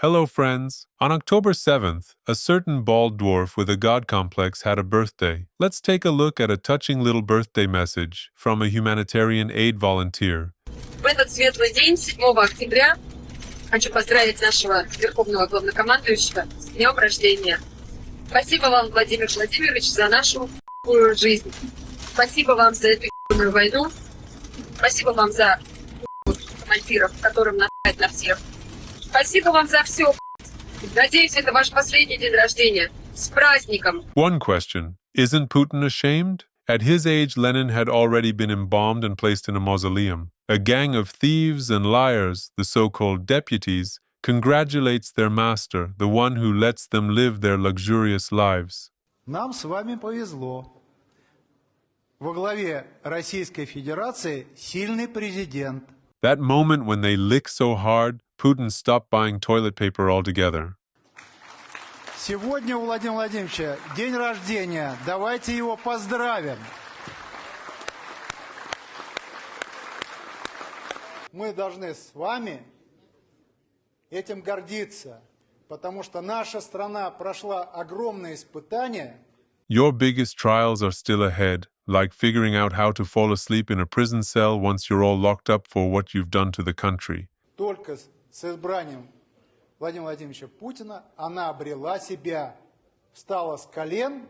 Hello, friends. On October 7th, a certain bald dwarf with a god complex had a birthday. Let's take a look at a touching little birthday message from a humanitarian aid volunteer. В этот светлый день, 7 октября, хочу поздравить нашего верховного главнокомандующего с днем рождения. Спасибо вам, Владимир Владимирович, за нашу жизнь. Спасибо вам за эту войну. Спасибо вам за командиров, которым насрать на всех. Спасибо вам за все. Надеюсь, это ваш последний день рождения. С праздником! One question. Isn't Putin ashamed? At his age, Lenin had already been embalmed and placed in a mausoleum. A gang of thieves and liars, the so-called deputies, congratulates their master, the one who lets them live their luxurious lives. Нам с вами повезло. Во главе Российской Федерации сильный президент. That moment when they lick so hard, Putin stopped buying toilet paper altogether. Сегодня у Владимира Владимировича день рождения. Давайте его поздравим. Мы должны с вами этим гордиться, потому что наша страна прошла огромные испытания. Your biggest trials are still ahead, like figuring out how to fall asleep in a prison cell once you're all locked up for what you've done to the country. Только с избранием Владимира Владимировича Путина она обрела себя, встала с колен.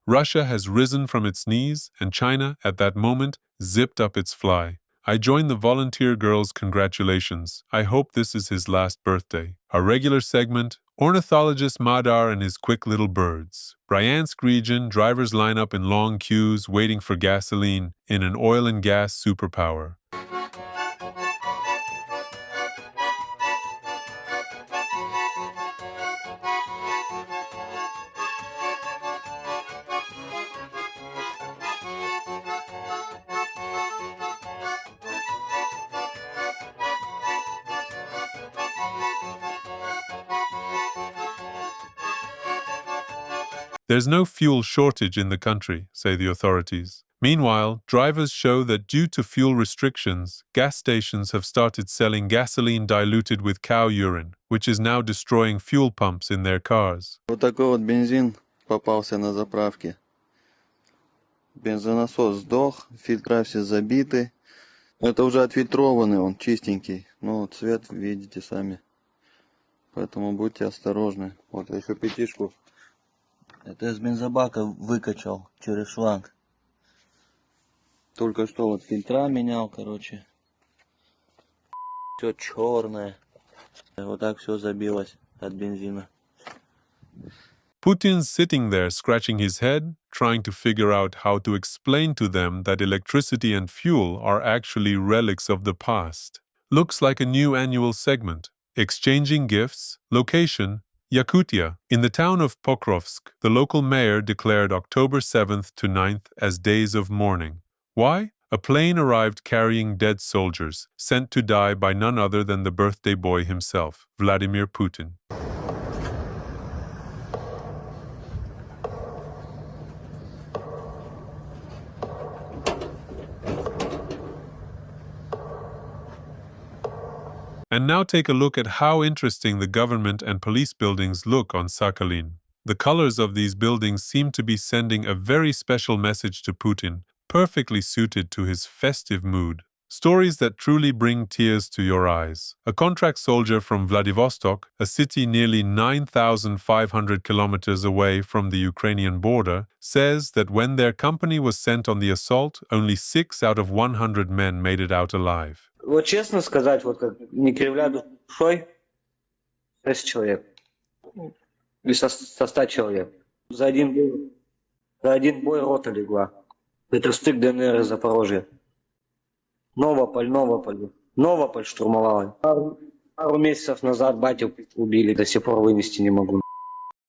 Russia has risen from its knees, and China, at that moment, zipped up its fly. I join the volunteer girls' congratulations. I hope this is his last birthday. Our regular segment, ornithologist Madar and his quick little birds. Bryansk region, drivers line up in long queues waiting for gasoline in an oil and gas superpower. There's no fuel shortage in the country, say the authorities. Meanwhile, drivers show that due to fuel restrictions, gas stations have started selling gasoline diluted with cow urine, which is now destroying fuel pumps in their cars. Вот такой вот бензин попался на заправке. Бензонасос сдох, фильтра все забиты. Это уже отфильтрованный, он чистенький. Ну, цвет видите сами. Поэтому будьте осторожны. Вот я еще пятишку. Это из бензобака выкачал через шланг. Только что вот фильтра менял, короче. Все черное. Вот так все забилось от бензина. Putin's sitting there scratching his head, trying to figure out how to explain to them that electricity and fuel are actually relics of the past. Looks like a new annual segment. Exchanging gifts, location, Yakutia. In the town of Pokrovsk, the local mayor declared October 7th to 9th as days of mourning. Why? A plane arrived carrying dead soldiers, sent to die by none other than the birthday boy himself, Vladimir Putin. And now take a look at how interesting the government and police buildings look on Sakhalin. The colors of these buildings seem to be sending a very special message to Putin, perfectly suited to his festive mood. Stories that truly bring tears to your eyes. A contract soldier from Vladivostok, a city nearly 9,500 kilometers away from the Ukrainian border, says that when their company was sent on the assault, only 6 out of 100 men made it out alive. Вот честно сказать, вот как не кривля душой, 6 человек. Или со 100 человек. За один бой рота легла. Это стык ДНР и Запорожья. Новополь штурмовала. Пару месяцев назад батю убили, до сих пор вынести не могу.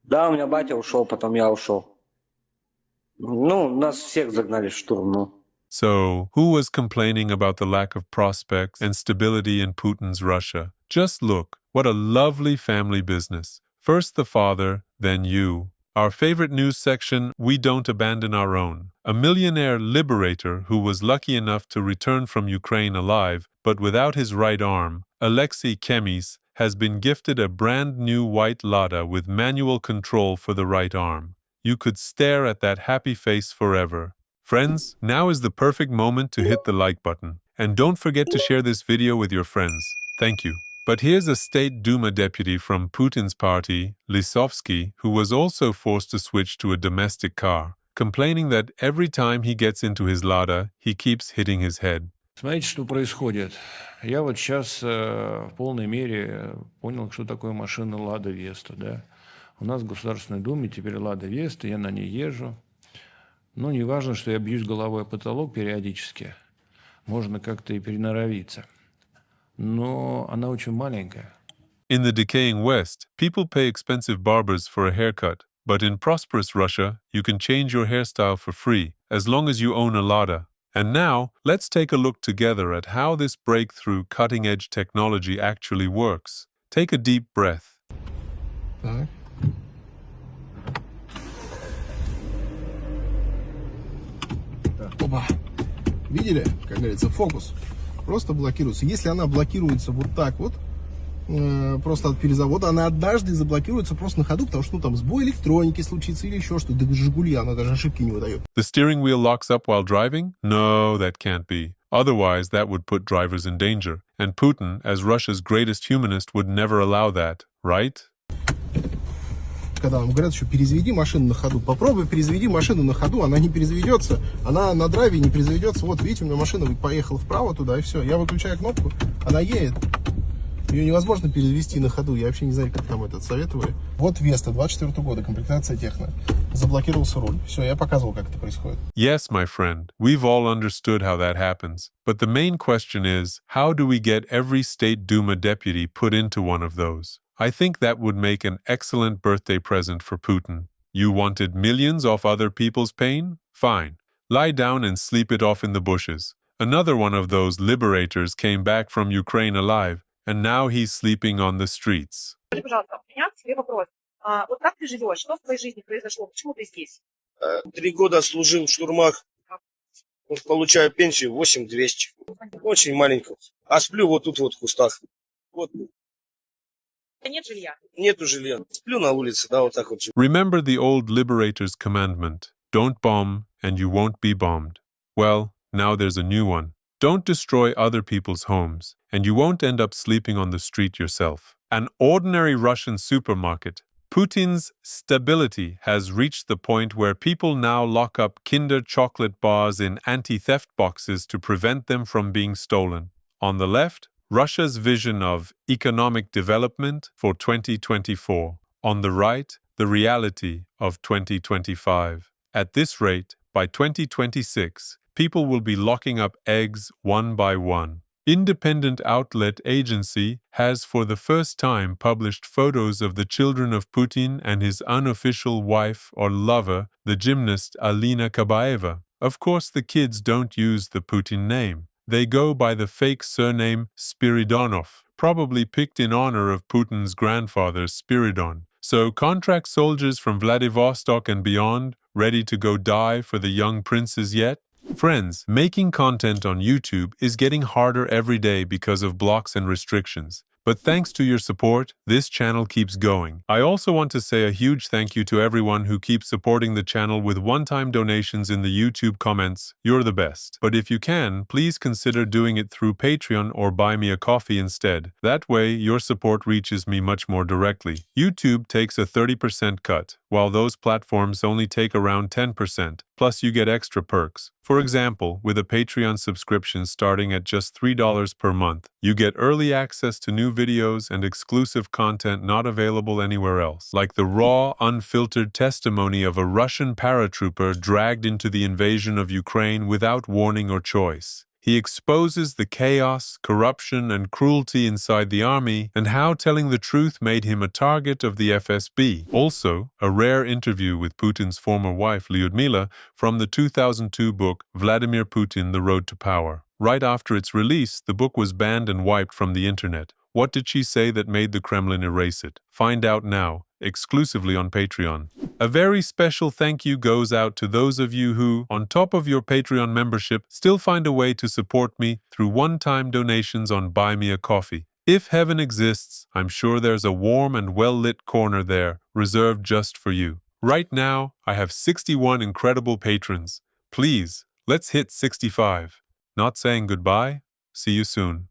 Да, у меня батя ушел, потом я ушел. Ну, нас всех загнали в штурм, ну. So, who was complaining about the lack of prospects and stability in Putin's Russia? Just look, what a lovely family business. First the father, then you. Our favorite news section, We Don't Abandon Our Own. A millionaire liberator who was lucky enough to return from Ukraine alive, but without his right arm, Alexei Kemis, has been gifted a brand new white Lada with manual control for the right arm. You could stare at that happy face forever. Friends, now is the perfect moment to hit the like button. And don't forget to share this video with your friends. Thank you. But here's a State Duma deputy from Putin's party, Lisovsky, who was also forced to switch to a domestic car, complaining that every time he gets into his Lada, he keeps hitting his head. Смотрите, что происходит. Я вот сейчас в полной мере понял, что такое машина Лада Веста, да. У нас в Государственной Думе теперь Лада Веста, я на ней езжу. Ну, не важно, что я бьюсь головой о потолок периодически. Можно как-то и переноровиться. Но она очень маленькая. In the decaying West, people pay expensive barbers for a haircut. But in prosperous Russia, you can change your hairstyle for free, as long as you own a Lada. And now, let's take a look together at how this breakthrough cutting-edge technology actually works. Take a deep breath. Так. Опа. Видели, как говорится, фокус. Просто блокируется. Если она блокируется вот так вот, просто от перезавода, она однажды заблокируется просто на ходу, потому что там сбой электроники случится или еще что-то. Да Жигули, она даже ошибки не выдает. The steering wheel locks up while driving? No, that can't be. Otherwise, that would put drivers in danger. And Putin, as Russia's greatest humanist, would never allow that, right? Когда вам говорят, что перезведи машину на ходу, попробуй перезведи машину на ходу, она не перезведется, она на драйве не перезведется. Вот, видите, у меня машина поехала вправо туда, и все. Я выключаю кнопку, она едет. Ее невозможно перевести на ходу, я вообще не знаю, как там этот советовали. Вот Веста, 24 года, комплектация техно. Заблокировался руль. Все, я показывал, как это происходит. Yes, my friend, we've all understood how that happens. But the main question is, how do we get every State Duma deputy put into one of those? I think that would make an excellent birthday present for Putin. You wanted millions off other people's pain? Fine. Lie down and sleep it off in the bushes. Another one of those liberators came back from Ukraine alive, and now he's sleeping on the streets. Скажи, пожалуйста, у меня к тебе вопрос. Вот как ты живешь? Что в твоей жизни произошло? Почему ты здесь? 3 года служил в штурмах. Вот получаю пенсию 8200. Очень маленькую. А сплю вот тут вот в кустах. Вот. Нет жилья? Нету жилья. Сплю на улице, да, вот так вот. Remember the old liberator's commandment, don't bomb and you won't be bombed. Well, now there's a new one. Don't destroy other people's homes, and you won't end up sleeping on the street yourself. An ordinary Russian supermarket. Putin's stability has reached the point where people now lock up Kinder chocolate bars in anti-theft boxes to prevent them from being stolen. On the left, Russia's vision of economic development for 2024. On the right, the reality of 2025. At this rate, by 2026, people will be locking up eggs one by one. Independent outlet agency has for the first time published photos of the children of Putin and his unofficial wife or lover, the gymnast Alina Kabaeva. Of course, the kids don't use the Putin name. They go by the fake surname Spiridonov, probably picked in honor of Putin's grandfather Spiridon. So, contract soldiers from Vladivostok and beyond, ready to go die for the young princes yet? Friends, making content on YouTube is getting harder every day because of blocks and restrictions. But thanks to your support, this channel keeps going. I also want to say a huge thank you to everyone who keeps supporting the channel with one-time donations in the YouTube comments. You're the best. But if you can, please consider doing it through Patreon or buy me a coffee instead. That way, your support reaches me much more directly. YouTube takes a 30% cut, while those platforms only take around 10%. Plus, you get extra perks. For example, with a Patreon subscription starting at just $3 per month, you get early access to new videos and exclusive content not available anywhere else, like the raw, unfiltered testimony of a Russian paratrooper dragged into the invasion of Ukraine without warning or choice. He exposes the chaos, corruption, and cruelty inside the army, and how telling the truth made him a target of the FSB. Also, a rare interview with Putin's former wife, Lyudmila, from the 2002 book Vladimir Putin, The Road to Power. Right after its release, the book was banned and wiped from the internet. What did she say that made the Kremlin erase it? Find out now, exclusively on Patreon. A very special thank you goes out to those of you who, on top of your Patreon membership, still find a way to support me through one-time donations on Buy Me a Coffee. If heaven exists, I'm sure there's a warm and well-lit corner there, reserved just for you. Right now, I have 61 incredible patrons. Please, let's hit 65. Not saying goodbye? See you soon.